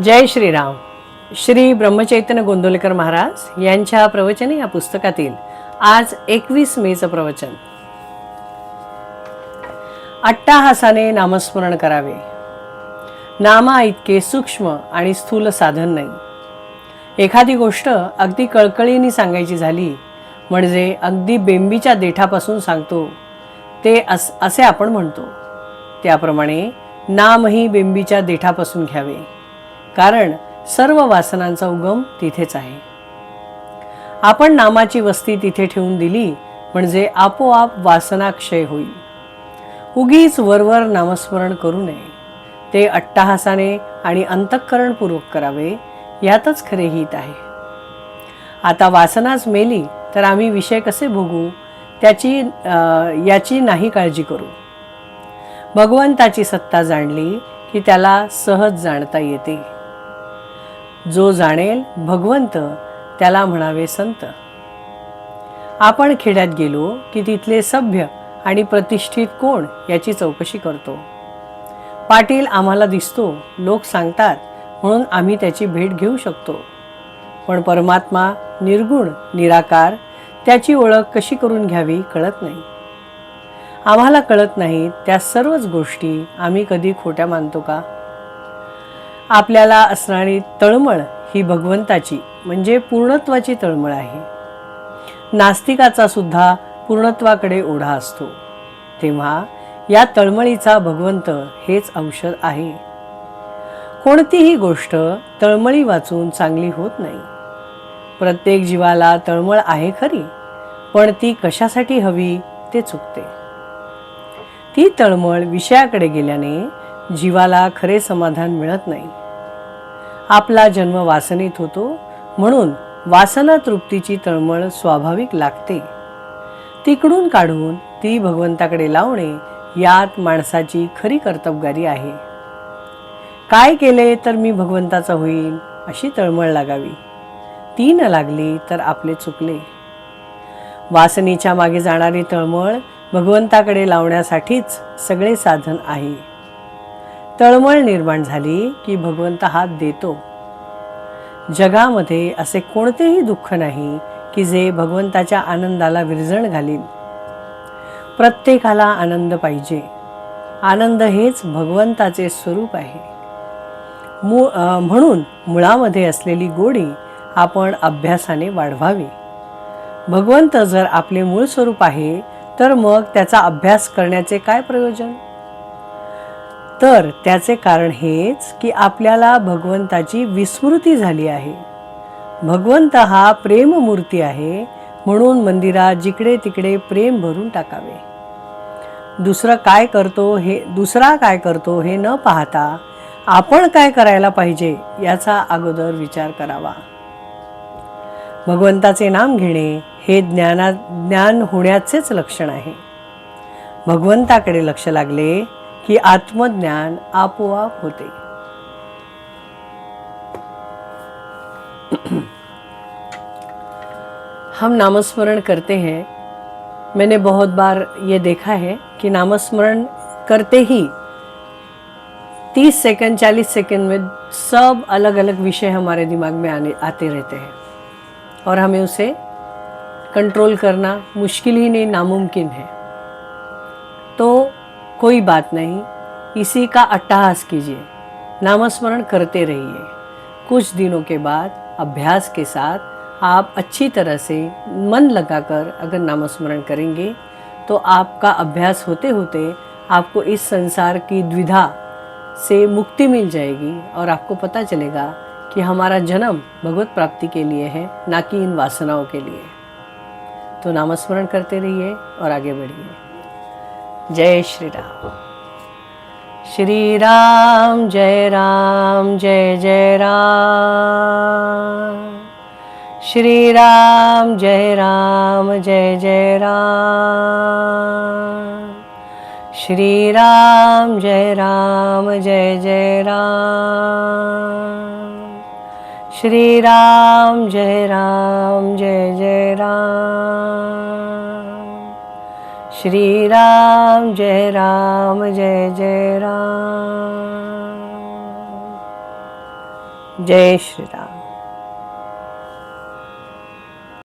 जय श्रीराम. श्री ब्रह्मचैतन्य गोंदवलेकर महाराज यांच्या प्रवचने या पुस्तकातील आज 21 मेचं प्रवचन. अट्टाहासाने नामस्मरण करावे. नामा इतके सूक्ष्म आणि स्थूल साधन नाही. एखादी गोष्ट अगदी कळकळीने सांगायची झाली म्हणजे अगदी बेंबीच्या देठापासून सांगतो ते असे आपण म्हणतो. त्याप्रमाणे नामही बेंबीच्या देठापासून घ्यावे, कारण सर्व वासनांचा उगम तिथेच आहे. आपण नामाची वस्ती तिथे ठेवून दिली म्हणजे आपोआप वासना क्षय होईल. उगीच वरवर नामस्मरण करू नये. ते अट्टाहासाने आणि अंतःकरणपूर्वक करावे, यातच खरे हित आहे. आता वासनाच मेली तर आम्ही विषय कसे भोगू याची नाही काळजी करू. भगवंताची सत्ता जाणली की त्याला सहज जाणता येते. जो जाणेल भगवंत त्याला म्हणावे संत. आपण खेड्यात गेलो की तिथले सभ्य आणि प्रतिष्ठित कोण याची चौकशी करतो. पाटील आम्हाला दिसतो, लोक सांगतात म्हणून आम्ही त्याची भेट घेऊ शकतो. पण परमात्मा निर्गुण निराकार, त्याची ओळख कशी करून घ्यावी कळत नाही. आम्हाला कळत नाहीत त्या सर्वच गोष्टी आम्ही कधी खोट्या मानतो का? आपल्याला असणारी तळमळ ही भगवंताची म्हणजे पूर्णत्वाची तळमळ आहे. नास्तिकाचा सुद्धा पूर्णत्वाकडे ओढा असतो. तेव्हा या तळमळीचा भगवंत हेच औषध आहे. कोणतीही गोष्ट तळमळी वाचून चांगली होत नाही. प्रत्येक जीवाला तळमळ आहे खरी, पण ती कशासाठी हवी ते चुकते. ती तळमळ विषयाकडे गेल्याने जीवाला खरे समाधान मिळत नाही. आपला जन्म वासनेत होतो, म्हणून वासना तृप्तीची तळमळ स्वाभाविक लागते. तिकडून काढून ती भगवंताकडे लावणे यात माणसाची खरी कर्तबगारी आहे. काय केले तर मी भगवंताचा होईल अशी तळमळ लागावी. ती न लागली तर आपले चुकले. वासनेच्या मागे जाणारी तळमळ भगवंताकडे लावण्यासाठीच सगळे साधन आहे. तळमळ निर्माण झाली की भगवंत हात देतो. जगामध्ये असे कोणतेही दुःख नाही की जे भगवंताच्या आनंदाला विरजण घालील. प्रत्येकाला आनंद पाहिजे. आनंद हेच भगवंताचे स्वरूप आहे. म्हणून मुळामध्ये असलेली गोडी आपण अभ्यासाने वाढवावी. भगवंत जर आपले मूळ स्वरूप आहे तर मग त्याचा अभ्यास करण्याचे काय प्रयोजन? तर त्याचे कारण हेच की आपल्याला भगवंताची विस्मृती झाली आहे. भगवंत हा प्रेममूर्ती आहे, म्हणून मंदिरात जिकडे तिकडे प्रेम भरून टाकावे. दुसरा काय करतो हे न पाहता आपण काय करायला पाहिजे याचा अगोदर विचार करावा. भगवंताचे नाम घेणे हे ज्ञान होण्याचेच लक्षण आहे. भगवंताकडे लक्ष लागले कि आत्मज्ञान आपोआप होते. हम नामस्मरण करते हैं. मैंने बहुत बार ये देखा है कि नामस्मरण करते ही 30 सेकंड 40 सेकंड में सब अलग अलग विषय हमारे दिमाग में आते रहते हैं और हमें उसे कंट्रोल करना मुश्किल ही नहीं, नामुमकिन है. तो कोई बात नहीं, इसी का अट्टहास कीजिए, नामस्मरण करते रहिए. कुछ दिनों के बाद अभ्यास के साथ आप अच्छी तरह से मन लगाकर अगर नामस्मरण करेंगे तो आपका अभ्यास होते होते आपको इस संसार की द्विधा से मुक्ति मिल जाएगी और आपको पता चलेगा कि हमारा जन्म भगवत प्राप्ति के लिए है, ना कि इन वासनाओं के लिए. तो नामस्मरण करते रहिए और आगे बढ़िए. जय श्री राम. श्री राम जय राम जय जय राम. श्री राम जय राम जय जय राम. श्री राम जय राम जय जय राम. श्री राम जय राम जय जय राम. श्री राम जय राम जय जय राम. जय श्रीराम.